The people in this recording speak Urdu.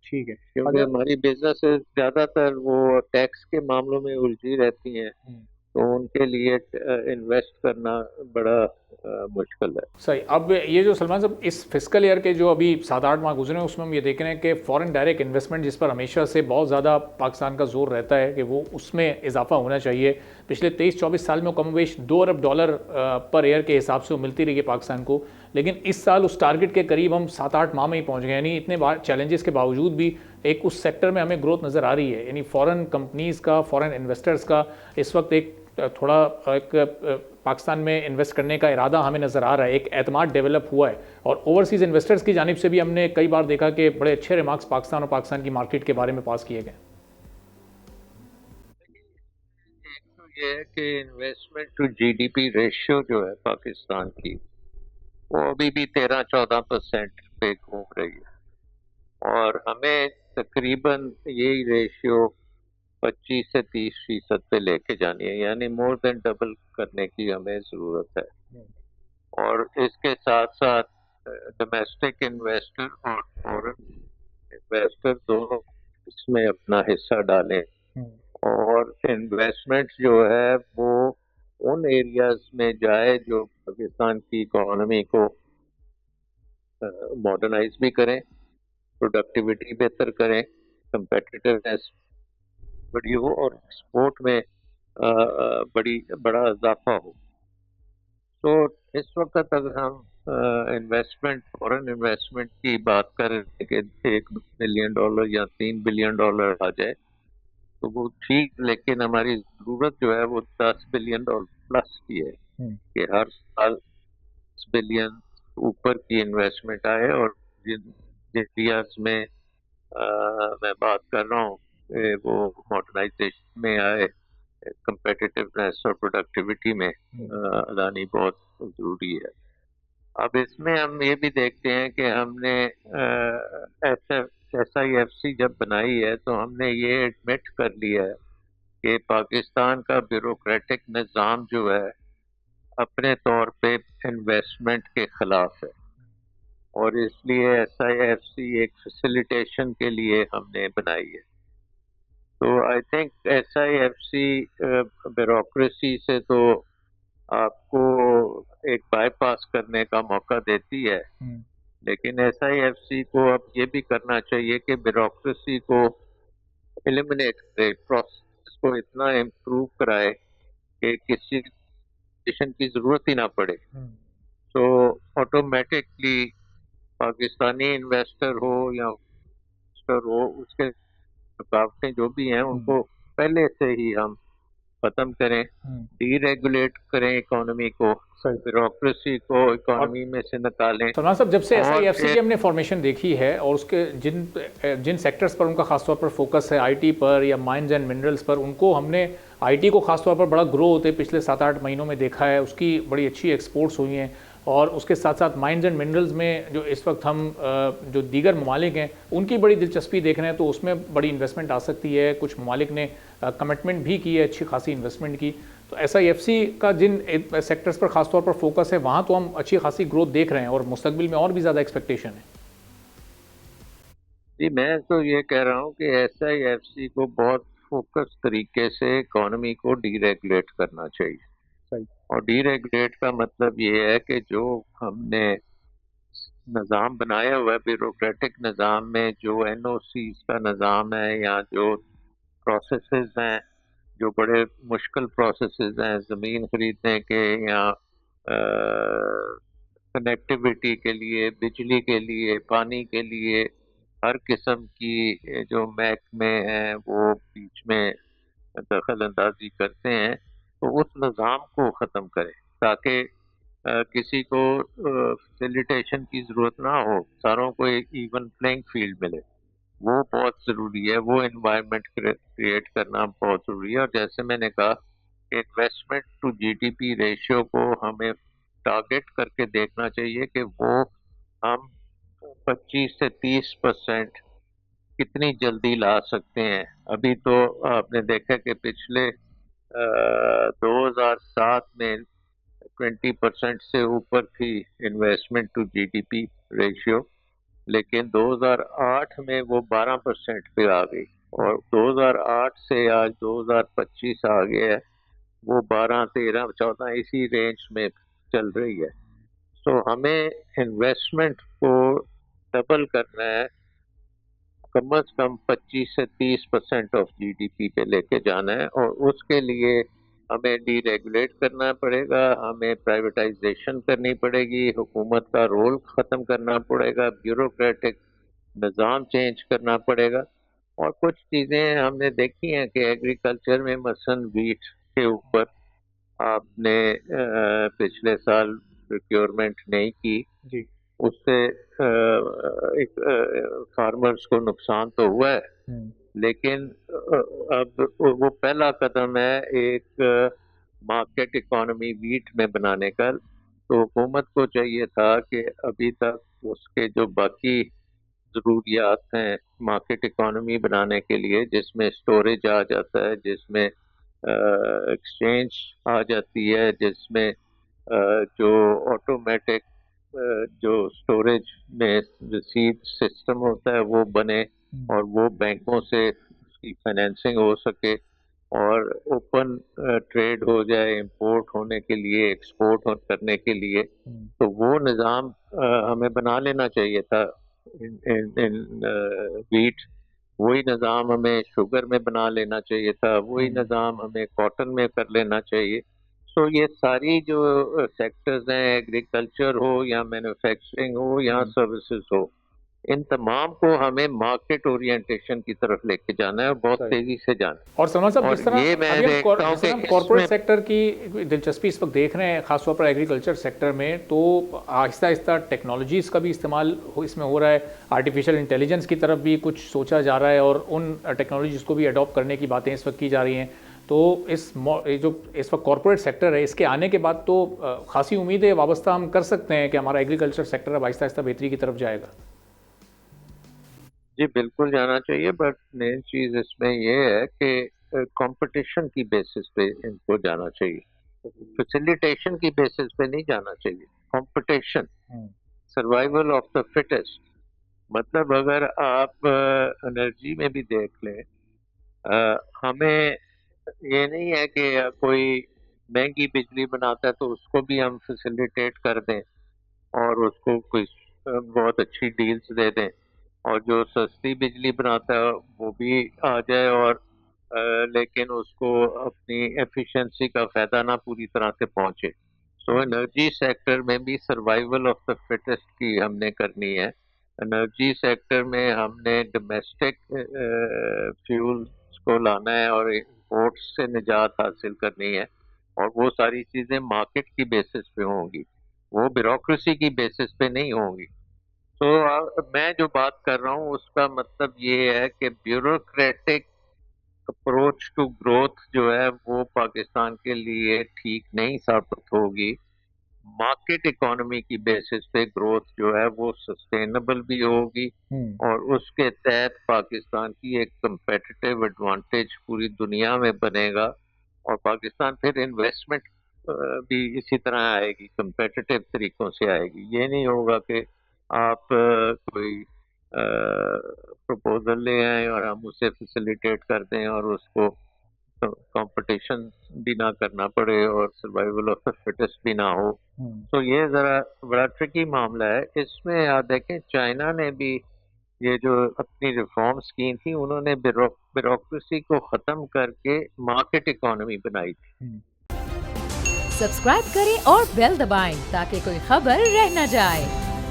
ٹھیک ہے. کیونکہ اگر ہماری بزنس زیادہ تر وہ ٹیکس کے معاملوں میں الجھی رہتی ہیں، تو ان کے لیے انویسٹ کرنا بڑا مشکل ہے. صحیح. اب یہ جو سلمان صاحب اس فسکل ایئر کے جو ابھی 7-8 ماہ گزرے ہیں اس میں ہم یہ دیکھ رہے ہیں کہ فورن ڈائریکٹ انویسٹمنٹ جس پر ہمیشہ سے بہت زیادہ پاکستان کا زور رہتا ہے کہ وہ اس میں اضافہ ہونا چاہیے. پچھلے 23-24 سال میں کم و بیش $2 ارب پر ایئر کے حساب سے وہ ملتی رہی ہے پاکستان کو، لیکن اس سال اس ٹارگٹ کے قریب ہم 7-8 ماہ میں ہی پہنچ گئے. یعنی اتنے چیلنجز کے باوجود بھی ایک اس سیکٹر میں ہمیں گروتھ نظر آ رہی ہے. یعنی فورن کمپنیز کا، فورن انویسٹرز کا اس وقت ایک تھوڑا ایک پاکستان میں انویسٹ کرنے کا ارادہ ہمیں نظر آ رہا ہے، ایک اعتماد ڈیولپ ہوا ہے. اور اوورسیز انویسٹرز کی جانب سے بھی ہم نے کئی بار دیکھا کہ بڑے اچھے ریمارکس پاکستان اور پاکستان کی مارکیٹ کے بارے میں پاس کیے گئے. ایک تو یہ ہے کہ investment to G D P ratio جو ہے پاکستان کی، وہ ابھی بھی 13-14% پہ گھوم رہی ہے، اور ہمیں تقریباً یہی ریشیو 25 سے 30% پہ لے کے جانی ہے، یعنی مور دین ڈبل کرنے کی ہمیں ضرورت ہے. اور اس کے ساتھ ساتھ ڈومیسٹک انویسٹر اور فورن انویسٹر دونوں اس میں اپنا حصہ ڈالیں، اور انویسٹمنٹ جو ہے وہ ان ایریاز میں جائے جو پاکستان کی اکانومی کو ماڈرنائز بھی کریں، پروڈکٹیوٹی بہتر کریں، کمپیٹیٹیونیس بڑی ہو، اور ایکسپورٹ میں بڑا اضافہ ہو. تو اس وقت اگر ہم انویسٹمنٹ، فورن انویسٹمنٹ کی بات کریں کہ $1 بلین یا $3 بلین آ جائے تو وہ ٹھیک، لیکن ہماری ضرورت جو ہے وہ $10 بلین پلس کی ہے، کہ ہر سال 10 بلین اوپر کی انویسٹمنٹ آئے، اور جن ایریاز میں میں بات کر رہا ہوں کہ وہ ماڈرنائزیشن میں آئے، کمپیٹیٹیونیس اور پروڈکٹیوٹی میں لانی بہت ضروری ہے. اب اس میں ہم یہ بھی دیکھتے ہیں کہ ہم نے ایس آئی ایف سی جب بنائی ہے تو ہم نے یہ ایڈمٹ کر لیا ہے کہ پاکستان کا بیوروکریٹک نظام جو ہے اپنے طور پہ انویسٹمنٹ کے خلاف ہے، اور اس لیے ایس آئی ایف سی ایک فیسیلیٹیشن کے لیے ہم نے بنائی ہے. تو I think S I F C bureaucracy سے تو آپ کو ایک بائی پاس کرنے کا موقع دیتی ہے، لیکن ایس آئی ایف سی کو اب یہ بھی کرنا چاہیے کہ بیوروکریسی کو ایلیمنیٹ کرے، پروسیس کو اتنا امپروو کرائے کہ کسی کی ضرورت ہی نہ پڑے. تو آٹومیٹکلی پاکستانی انویسٹر ہو یا انویسٹر ہو، اس کے رکاوٹیں جو بھی ہیں ان کو پہلے سے ہی ہم ختم کریں، ڈی ریگولیٹ کریں اکانومی کو، بیوروکریسی کو اکانومی میں سے نکالیں. سلمان صاحب، جب سے ایس اور آئی ایف سی پھر کی ہم نے فارمیشن دیکھی ہے اور اس کے جن سیکٹرز پر ان کا خاص طور پر فوکس ہے، آئی ٹی پر یا مائنز اینڈ منرلز پر، ان کو ہم نے آئی ٹی کو خاص طور پر بڑا گرو ہوتے پچھلے 7-8 مہینوں میں دیکھا ہے، اس کی بڑی اچھی ایکسپورٹس ہوئی ہیں. اور اس کے ساتھ ساتھ مائنز اینڈ منرلز میں جو اس وقت ہم جو دیگر ممالک ہیں ان کی بڑی دلچسپی دیکھ رہے ہیں، تو اس میں بڑی انویسٹمنٹ آ سکتی ہے. کچھ ممالک نے کمٹمنٹ بھی کی ہے اچھی خاصی انویسٹمنٹ کی. تو ایس آئی ایف سی کا جن سیکٹرز پر خاص طور پر فوکس ہے وہاں تو ہم اچھی خاصی گروتھ دیکھ رہے ہیں، اور مستقبل میں اور بھی زیادہ ایکسپیکٹیشن ہے. جی، میں تو یہ کہہ رہا ہوں کہ ایس آئی ایف سی کو بہت فوکس طریقے سے اکانومی کو ڈی ریگولیٹ کرنا چاہیے. اور ڈی ریگولیٹ کا مطلب یہ ہے کہ جو ہم نے نظام بنایا ہوا ہے، بیوروکریٹک نظام میں جو این او سیز کا نظام ہے، یا جو پروسیسز ہیں، جو بڑے مشکل پروسیسز ہیں زمین خریدنے کے یا کنیکٹیوٹی کے لیے، بجلی کے لیے، پانی کے لیے، ہر قسم کی جو محکمے ہیں وہ بیچ میں دخل اندازی کرتے ہیں، تو اس نظام کو ختم کریں تاکہ کسی کو فیسیلیٹیشن کی ضرورت نہ ہو، ساروں کو ایک ایون پلینگ فیلڈ ملے. وہ بہت ضروری ہے، وہ انوائرمنٹ کریٹ کرنا بہت ضروری ہے. اور جیسے میں نے کہا کہ investment to G D P ratio کو ہمیں ٹارگٹ کر کے دیکھنا چاہیے کہ وہ ہم 25 سے 30% کتنی جلدی لا سکتے ہیں. ابھی تو آپ نے دیکھا کہ پچھلے 2007 میں 20% سے اوپر تھی investment to G D P ratio, لیکن 2008 میں وہ 12% پہ آ گئی، اور 2008 سے آج 2025 آ گیا ہے، وہ 12 13 14 اسی رینج میں چل رہی ہے۔ تو ہمیں انویسٹمنٹ کو ڈبل کرنا ہے، کم از کم 25 سے 30% آف جی ڈی پی پہ لے کے جانا ہے، اور اس کے لیے ہمیں ڈی ریگولیٹ کرنا پڑے گا، ہمیں پرائیویٹائزیشن کرنی پڑے گی، حکومت کا رول ختم کرنا پڑے گا، بیوروکریٹک نظام چینج کرنا پڑے گا۔ اور کچھ چیزیں ہم نے دیکھی ہیں کہ ایگریکلچر میں مثلاً ویٹ کے اوپر آپ نے پچھلے سال پروکیورمنٹ نہیں کی، جی اس سے ایک فارمرز کو نقصان تو ہوا ہے، لیکن اب وہ پہلا قدم ہے ایک مارکیٹ اکانومی ویٹ میں بنانے کا۔ تو حکومت کو چاہیے تھا کہ ابھی تک اس کے جو باقی ضروریات ہیں مارکیٹ اکانومی بنانے کے لیے، جس میں اسٹوریج آ جاتا ہے، جس میں ایکسچینج آ جاتی ہے، جس میں جو آٹومیٹک جو اسٹوریج میں رسید سسٹم ہوتا ہے وہ بنے، اور وہ بینکوں سے اس کی فائنینسنگ ہو سکے، اور اوپن ٹریڈ ہو جائے امپورٹ ہونے کے لیے، ایکسپورٹ کرنے کے لیے۔ تو وہ نظام ہمیں بنا لینا چاہیے تھا ویٹ، وہی نظام ہمیں شوگر میں بنا لینا چاہیے تھا، وہی نظام ہمیں کاٹن میں کر لینا چاہیے۔ تو یہ ساری جو سیکٹرز ہیں، ایگریکلچر ہو یا مینوفیکچرنگ ہو یا سروسز ہو، ان تمام کو ہمیں مارکیٹ اورینٹیشن کی طرف لے کے جانا ہے، اور بہت تیزی سے جانا ہے۔ اور سلمان صاحب، جس طرح یہ میں ابھی دیکھتا ہوں کہ ہم اس کارپوریٹ میں سیکٹر کی دلچسپی اس وقت دیکھ رہے ہیں، خاص طور پر ایگریکلچر سیکٹر میں، تو آہستہ آہستہ ٹیکنالوجیز کا بھی استعمال اس میں ہو رہا ہے، آرٹیفیشل انٹیلیجنس کی طرف بھی کچھ سوچا جا رہا ہے، اور ان ٹیکنالوجیز کو بھی اڈاپٹ کرنے کی باتیں اس وقت کی جا رہی ہیں۔ تو جو اس وقت کارپوریٹ سیکٹر ہے، اس کے آنے کے بعد تو خاصی امیدیں وابستہ ہم کر سکتے ہیں کہ ہمارا ایگریکلچر سیکٹر اب آہستہ آہستہ بہتری کی طرف جائے گا۔ جی بالکل جانا چاہیے، بٹ مین چیز اس میں یہ ہے کہ کمپٹیشن کی بیسس پہ ان کو جانا چاہیے، فیسیلیٹیشن کی بیسس پہ نہیں جانا چاہیے۔ Competition, survival of the fittest, مطلب اگر آپ انرجی میں بھی دیکھ لیں، ہمیں یہ نہیں ہے کہ کوئی مہنگی بجلی بناتا ہے تو اس کو بھی ہم فیسیلیٹیٹ کر دیں اور اس کو کوئی بہت اچھی ڈیلز دے دیں، اور جو سستی بجلی بناتا ہے وہ بھی آ جائے، اور لیکن اس کو اپنی ایفیشنسی کا فائدہ نہ پوری طرح سے پہنچے۔ سو انرجی سیکٹر میں بھی سروائیول آف دا فٹسٹ کی ہم نے کرنی ہے۔ انرجی سیکٹر میں ہم نے ڈومیسٹک فیولز کو لانا ہے اور امپورٹ سے نجات حاصل کرنی ہے، اور وہ ساری چیزیں مارکیٹ کی بیسس پہ ہوں گی، وہ بیوروکریسی کی بیسس پہ نہیں ہوں گی۔ تو میں جو بات کر رہا ہوں اس کا مطلب یہ ہے کہ بیوروکریٹک اپروچ ٹو گروتھ جو ہے وہ پاکستان کے لیے ٹھیک نہیں ثابت ہوگی۔ مارکیٹ اکانومی کی بیسس پہ گروتھ جو ہے وہ سسٹینیبل بھی ہوگی، اور اس کے تحت پاکستان کی ایک کمپیٹیٹیو ایڈوانٹیج پوری دنیا میں بنے گا، اور پاکستان پھر انویسٹمنٹ بھی اسی طرح آئے گی، کمپیٹیٹیو طریقوں سے آئے گی۔ یہ نہیں ہوگا کہ آپ کوئی پروپوزل لے آئیں اور ہم اسے فیسیلیٹیٹ کر دیں اور اس کو کمپٹیشن بھی نہ کرنا پڑے اور سروائیول آف دا فٹسٹ بھی نہ ہو۔ تو یہ ذرا بڑا ٹرکی معاملہ ہے۔ اس میں آپ دیکھیں چائنا نے بھی یہ جو اپنی ریفارمز کی تھیں، انہوں نے بیوروکریسی کو ختم کر کے مارکیٹ اکانومی بنائی تھی۔ سبسکرائب کریں اور بیل دبائیں تاکہ کوئی خبر رہ نہ جائے۔